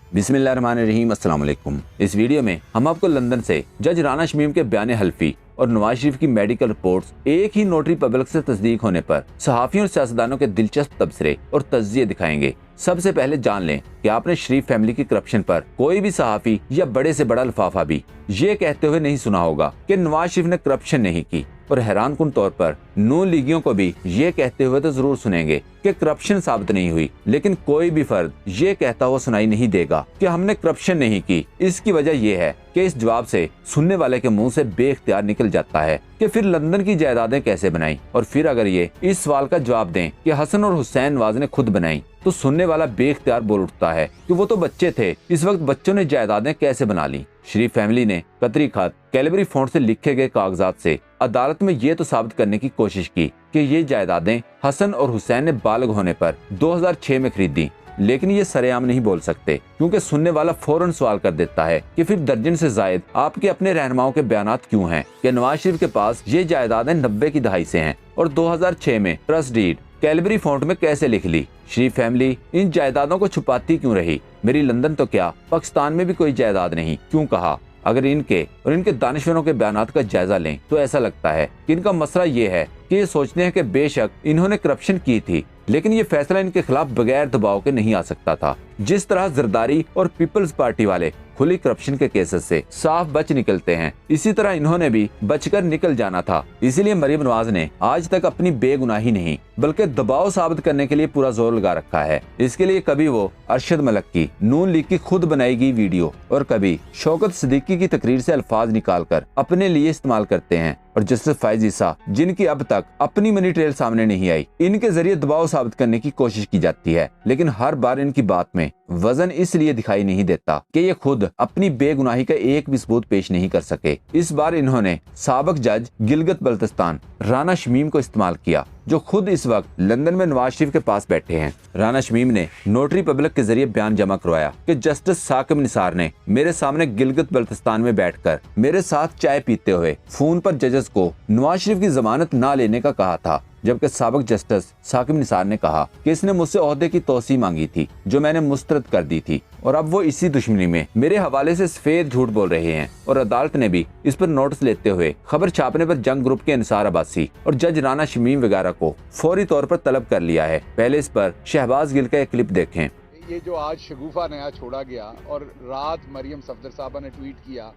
बिस्मिल्लाहिर्रहमानिर्रहीम, अस्सलाम वालेकुम। इस वीडियो में हम आपको लंदन से जज राना शमीम के बयान हल्फी और नवाज शरीफ की मेडिकल रिपोर्ट्स एक ही नोटरी पब्लिक से तस्दीक होने पर सहाफियों और सियासतदानों के दिलचस्प तबसरे और तज्जिए दिखाएंगे। सबसे पहले जान लें कि आपने शरीफ फैमिली की करप्शन पर कोई भी सहाफी या बड़े से बड़ा लिफाफा भी ये कहते हुए नहीं सुना होगा कि नवाज शरीफ ने करप्शन नहीं की, और हैरान कुन तौर पर नून लीगियों को भी ये कहते हुए तो जरूर सुनेंगे कि करप्शन साबित नहीं हुई, लेकिन कोई भी फर्द ये कहता हुआ सुनाई नहीं देगा कि हमने करप्शन नहीं की। इसकी वजह यह है कि इस जवाब से सुनने वाले के मुंह से बेख्तियार निकल जाता है कि फिर लंदन की जायदादें कैसे बनाई, और फिर अगर ये इस सवाल का जवाब दें कि हसन और हुसैन नवाज ने खुद बनाई, तो सुनने वाला बेख्तियार बोल उठता है कि वो तो बच्चे थे, इस वक्त बच्चों ने जायदादें कैसे बना ली। शरीफ फैमिली ने कतरी खत कैलबरी फॉन्ट से लिखे गए कागजात से अदालत में ये तो साबित करने की कोशिश की कि ये जायदादें हसन और हुसैन ने बालिग होने पर 2006 में खरीदी, लेकिन ये सरेआम नहीं बोल सकते क्योंकि सुनने वाला फौरन सवाल कर देता है कि फिर दर्जन से जायद आपके अपने रहनुमाओं के बयानात क्यों हैं कि नवाज शरीफ के पास ये जायदादें 90 की दहाई से हैं और 2006 में ट्रस्ट डीड कैलबरी फॉन्ट में कैसे लिख ली। शरीफ फैमिली इन जायदादों को छुपाती क्यों रही? मेरी लंदन तो क्या पाकिस्तान में भी कोई जायदाद नहीं क्यों कहा? अगर इनके और इनके दानिशवरों के बयानात का जायजा लें तो ऐसा लगता है कि इनका मसला ये है कि ये सोचते हैं कि बेशक इन्होंने करप्शन की थी, लेकिन ये फैसला इनके खिलाफ बगैर दबाव के नहीं आ सकता था। जिस तरह जरदारी और पीपल्स पार्टी वाले खुली करप्शन के केसेस से साफ बच निकलते हैं, इसी तरह इन्होंने भी बचकर निकल जाना था। इसीलिए मरीम नवाज ने आज तक अपनी बेगुनाही नहीं बल्कि दबाव साबित करने के लिए पूरा जोर लगा रखा है। इसके लिए कभी वो अरशद मलिक की नून लीग की खुद बनाई गई वीडियो और कभी शौकत सिद्दीकी की तकरीर से अल्फाज निकाल कर अपने लिए इस्तेमाल करते हैं, और जस्टिस फैज ईसा जिनकी अब तक अपनी मनी ट्रेल सामने नहीं आई, इनके जरिए दबाव साबित करने की कोशिश की जाती है। लेकिन हर बार इनकी बात में वजन इसलिए दिखाई नहीं देता कि ये खुद अपनी बेगुनाही का एक भी सबूत पेश नहीं कर सके। इस बार इन्होंने साबिक जज गिलगित बल्तिस्तान राना शमीम को इस्तेमाल किया, जो खुद इस वक्त लंदन में नवाज शरीफ के पास बैठे हैं। राना शमीम ने नोटरी पब्लिक के जरिए बयान जमा करवाया कि जस्टिस साकिब निसार ने मेरे सामने गिलगित बल्तिस्तान में बैठकर मेरे साथ चाय पीते हुए फोन पर जजेस को नवाज शरीफ की जमानत न लेने का कहा था, जबकि साबिक जस्टिस साकिब निसार ने कहा कि इसने मुझसे ओहदे की तोसी मांगी थी जो मैंने मुस्तरद कर दी थी, और अब वो इसी दुश्मनी में मेरे हवाले से सफेद झूठ बोल रहे हैं। और अदालत ने भी इस पर नोटिस लेते हुए खबर छापने पर जंग ग्रुप के निसार अब्बासी और जज राना शमीम वगैरह को फौरी तौर पर तलब कर लिया है। पहले इस पर शहबाज गिल का एक क्लिप देखें। ये जो आज शगुफा नया छोड़ा गया और रात मरियम सफदर साहबा ने ट्वीट किया,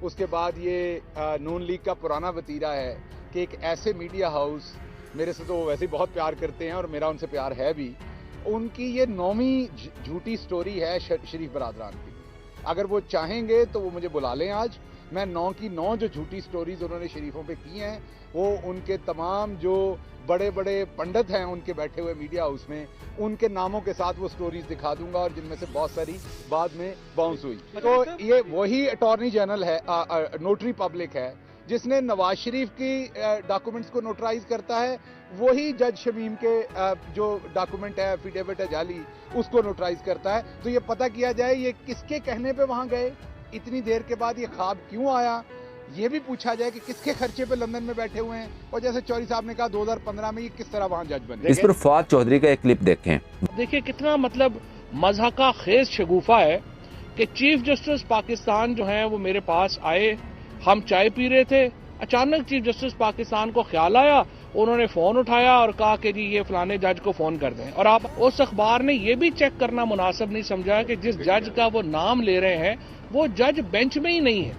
उसके बाद ये नून लीग का पुराना वतीरा है कि एक ऐसे मीडिया हाउस, मेरे से तो वो वैसे ही बहुत प्यार करते हैं और मेरा उनसे प्यार है भी, उनकी ये नौवीं झूठी स्टोरी है शरीफ बरादरान की। अगर वो चाहेंगे तो वो मुझे बुला लें, आज मैं 9 की 9 जो झूठी स्टोरीज उन्होंने शरीफों पे की हैं, वो उनके तमाम जो बड़े बड़े पंडित हैं उनके बैठे हुए मीडिया हाउस में, उनके नामों के साथ वो स्टोरीज दिखा दूंगा, और जिनमें से बहुत सारी बाद में बाउंस हुई। तो ये वही अटॉर्नी जनरल है, नोटरी पब्लिक है, जिसने नवाज शरीफ की डॉक्यूमेंट्स को नोटराइज करता है, वही जज शमीम के जो डॉक्यूमेंट है, एफिडेविट है जाली, उसको नोटराइज करता है। तो ये पता किया जाए ये किसके कहने पे वहां गए, इतनी देर के बाद ये ख्वाब क्यों आया, ये भी पूछा जाए कि किसके खर्चे पे लंदन में बैठे हुए हैं, और जैसे चौधरी साहब ने कहा 2015 में ये किस तरह वहां जज बने। इस पर फवाद चौधरी का एक क्लिप देखें। देखिए कितना मतलब मज़हका खेज शगुफा है कि चीफ जस्टिस पाकिस्तान जो है वो मेरे पास आए, हम चाय पी रहे थे, अचानक चीफ जस्टिस पाकिस्तान को ख्याल आया, उन्होंने फोन उठाया और कहा कि जी ये फलाने जज को फोन कर दें। और आप उस अखबार ने ये भी चेक करना मुनासिब नहीं समझा कि जिस जज का वो नाम ले रहे हैं वो जज बेंच में ही नहीं है,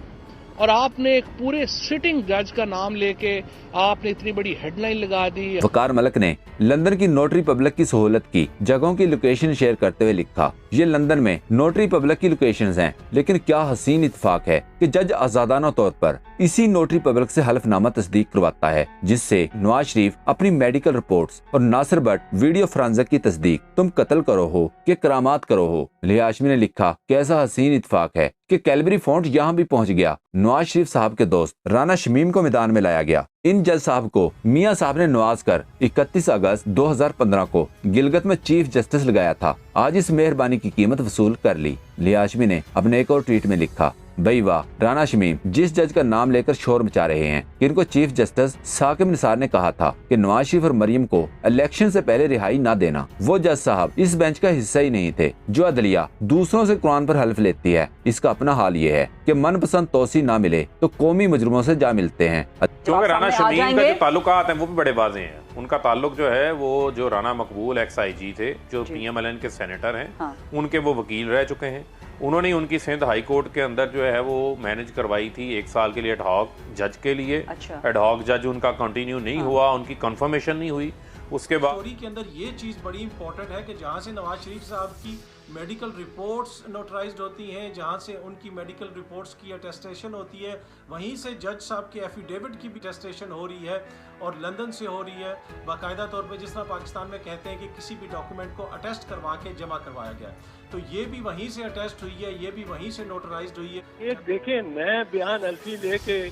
और आपने एक पूरे सिटिंग जज का नाम लेके आपने इतनी बड़ी हेडलाइन लगा दी। वकार मलिक ने लंदन की नोटरी पब्लिक की सहूलत की जगहों की लोकेशन शेयर करते हुए लिखा, ये लंदन में नोटरी पब्लिक की लोकेशंस हैं, लेकिन क्या हसीन इत्तेफाक है कि जज आजादाना तौर पर इसी नोटरी पब्लिक से हल्फनामा तस्दीक करवाता है, जिससे नवाज शरीफ अपनी मेडिकल रिपोर्ट्स और नासिर भट्ट वीडियो फ्रांजिक की तस्दीक तुम कत्ल करो हो कि करामात करो हो। लिया हाशमी ने लिखा, कैसा हसीन इत्तेफाक है कि कैलबरी फॉन्ट यहाँ भी पहुँच गया। नवाज शरीफ साहब के दोस्त राना शमीम को मैदान में लाया गया। इन जज साहब को मियां साहब ने नवाज कर 31 अगस्त 2015 को गिलगित में चीफ जस्टिस लगाया था। आज इस मेहरबानी की कीमत वसूल कर ली। लिया हाशमी ने अपने एक और ट्वीट में लिखा, भाई वाह, राना शमीम जिस जज का नाम लेकर शोर मचा रहे हैं, इनको चीफ जस्टिस साकिब निसार ने कहा था कि नवाज शरीफ और मरियम को इलेक्शन से पहले रिहाई न देना। वो जज साहब इस बेंच का हिस्सा ही नहीं थे। जो अदलिया दूसरों से कुरान पर हल्फ लेती है, इसका अपना हाल ये है कि मनपसंद तोसी ना मिले तो कौमी मुजरिमों से जा मिलते हैं। क्योंकि राना शमीम का जो ताल्लुकात हैं वो भी बड़े वाज़ेह हैं। उनका ताल्लुक जो है वो जो राना मकबूल XIG थे, जो PMLN के सेनेटर हैं, हाँ। उनके वो वकील रह चुके हैं। उन्होंने उनकी सिंध हाई कोर्ट के अंदर जो है वो मैनेज करवाई थी 1 साल के लिए एडहॉक जज के लिए। अच्छा। एडहॉक जज उनका कंटिन्यू नहीं हुआ, उनकी कंफर्मेशन नहीं हुई। उसके बाद स्टोरी के अंदर ये चीज़ बड़ी इंपॉर्टेंट है कि जहाँ से नवाज शरीफ साहब की मेडिकल रिपोर्ट्स नोटराइज्ड होती हैं, जहाँ से उनकी मेडिकल रिपोर्ट्स की अटेस्टेशन होती है, वहीं से जज साहब के एफिडेविट की भी अटेस्टेशन हो रही है और लंदन से हो रही है बाकायदा तौर पे। जिस तरह पाकिस्तान में कहते हैं कि किसी भी डॉक्यूमेंट को अटेस्ट करवा के जमा करवाया गया, तो ये भी वहीं से अटेस्ट हुई है, ये भी वहीं से नोटराइज्ड हुई है। एक देखें, मैं बयान अल्फी लेके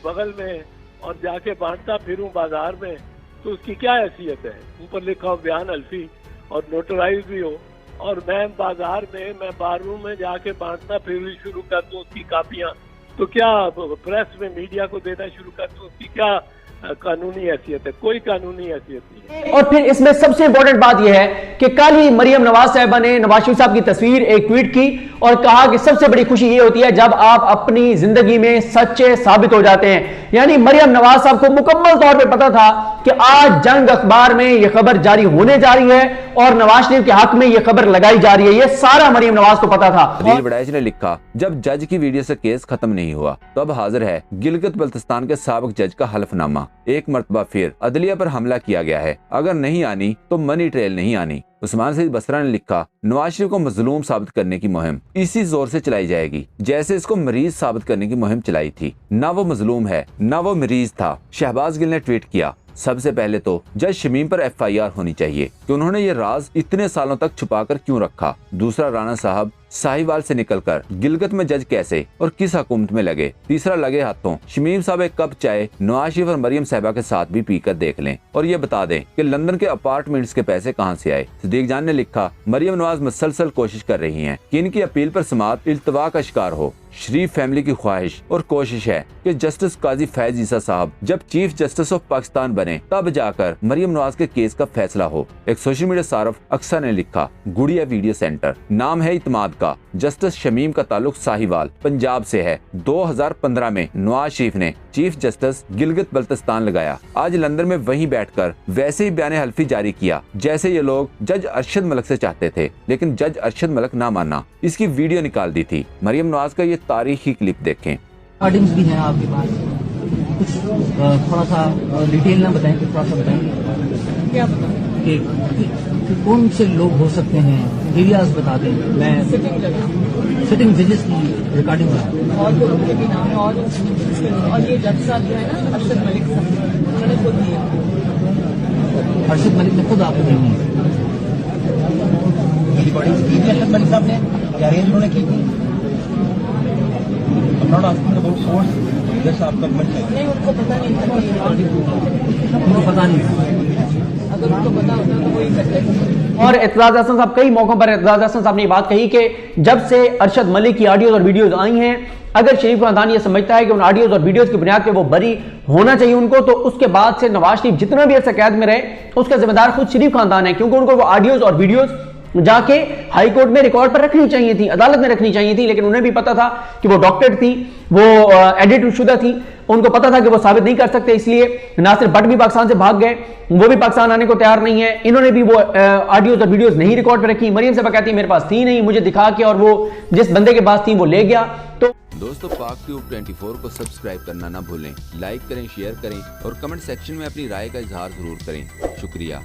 बगल में और जाके बांटता फिरूं बाजार में, तो उसकी क्या हैसियत है? ऊपर लिखा हो बयान अल्फी और नोटराइज भी हो, और मैं बाजार में, मैं बाररूम में जाके बांटना फिर शुरू कर दूं उसकी कापियां, तो क्या प्रेस में मीडिया को देना शुरू कर दूं? उसकी क्या कानूनी हैसियत है? कोई कानूनी हैसियत नहीं है। और फिर इसमें सबसे इंपॉर्टेंट बात यह है कि कल ही मरियम नवाज साहिबा ने नवाज शरीफ साहब की तस्वीर एक ट्वीट की और कहा कि सबसे बड़ी खुशी ये होती है जब आप अपनी जिंदगी में सच्चे साबित हो जाते हैं। यानी मरियम नवाज साहब को मुकम्मल तौर पे पता था कि आज जंग अखबार में यह खबर जारी होने जा रही है और नवाज शरीफ के हक में यह खबर लगाई जा रही है। यह सारा मरियम नवाज को पता था। अदील वड़ैच ने लिखा, जब जज की वीडियो से केस खत्म नहीं हुआ तो अब हाजिर है गिलगित बल्तिस्तान के साबिक जज का हल्फनामा। एक मर्तबा फिर अदलिया पर हमला किया गया है, अगर नहीं आनी तो मनी ट्रेल नहीं आनी। उस्मान सईद बसरा ने लिखा, नवाज शरीफ को मजलूम साबित करने की मुहिम इसी जोर से चलाई जाएगी जैसे इसको मरीज साबित करने की मुहिम चलाई थी। ना वो मजलूम है, ना वो मरीज था। शहबाज गिल ने ट्वीट किया, सबसे पहले तो जज शमीम पर FIR होनी चाहिए कि उन्होंने ये राज इतने सालों तक छुपाकर क्यों रखा। दूसरा, राणा साहब साहिवाल से निकलकर गिलगित में जज कैसे और किस हुकूमत में लगे। तीसरा, लगे हाथों शमीम साहब एक कप चाय नवाज शरीफ और मरियम साहिबा के साथ भी पीकर देख लें और ये बता दें कि लंदन के अपार्टमेंट्स के पैसे कहां से आए। सिद्दीक जान ने लिखा, मरियम नवाज मुसलसल कोशिश कर रही हैं कि इनकी अपील पर समाअत इल्तवा का शिकार हो। शरीफ फैमिली की ख्वाहिश और कोशिश है कि जस्टिस काजी फैज ईसा साहब जब चीफ जस्टिस ऑफ पाकिस्तान बने तब जाकर मरियम नवाज के केस का फैसला हो। एक सोशल मीडिया सारफ अक्सर ने लिखा, गुड़िया वीडियो सेंटर नाम है इतमाद का। जस्टिस शमीम का ताल्लुक साहिवाल पंजाब से है। 2015 में नवाज शरीफ ने चीफ जस्टिस गिलगित बल्तिस्तान लगाया। आज लंदन में वहीं बैठकर वैसे ही बयान हल्फी जारी किया जैसे ये लोग जज अरशद मलिक से चाहते थे, लेकिन जज अरशद मलिक ना माना। इसकी वीडियो निकाल दी थी। मरियम नवाज का ये तारीखी क्लिप देखें। रिकॉर्डिंग्स भी हैं आपके पास, कुछ थोड़ा सा डिटेल ना बताएं, थोड़ा सा बताएं क्या कि कौन से लोग हो सकते हैं, एरियाज बता दें। मैं सिटिंग जजेस की रिकॉर्डिंग और जो उनके भी नाम है और ये जज साहब जो है ना अरशद मलिक साहब, उन्होंने खुद दिए। अरशद मलिक ने खुद आपको दी है रिकॉर्डिंग की थी अरशद मलिक साहब ने, क्या रेंज उन्होंने की थी? Not asking about source, just आपका कमेंट है। नहीं, उनको पता नहीं था कि उनको पता नहीं था। अगर उनको पता होता तो वही करते। और एतजाज हसन साहब कई मौकों पर एतजाज हसन साहब ने बात कही कि जब से अरशद मलिक की ऑडियोज और वीडियोज आई हैं, अगर शरीफ खानदान ये समझता है कि उन ऑडियोज और वीडियोज की बुनियाद पे वो बरी होना चाहिए उनको, तो उसके बाद से नवाज शरीफ जितना भी अरसा कैद में रहे उसका जिम्मेदार खुद शरीफ खानदान है, क्योंकि उनको वो ऑडियोज और वीडियोज जाके हाई कोर्ट में रिकॉर्ड पर रखनी चाहिए थी, अदालत में रखनी चाहिए थी। लेकिन उन्हें भी पता था कि वो डॉक्टर थी, वो एडिट शुदा थी, उनको पता था कि वो साबित नहीं कर सकते, इसलिए नासिर भट्ट भी पाकिस्तान से भाग गए, वो भी पाकिस्तान आने को तैयार नहीं है। इन्होंने भी वो ऑडियोज और वीडियोज नहीं रिकॉर्ड पर रखी। मरियम साहबा कहती है मेरे पास थी नहीं, मुझे दिखा के और वो जिस बंदे के पास थी वो ले गया। तो दोस्तों, पाक ट्यूब 24 को सब्सक्राइब करना ना भूलें, लाइक करें, शेयर करें और कमेंट सेक्शन में अपनी राय का इजहार जरूर करें। शुक्रिया।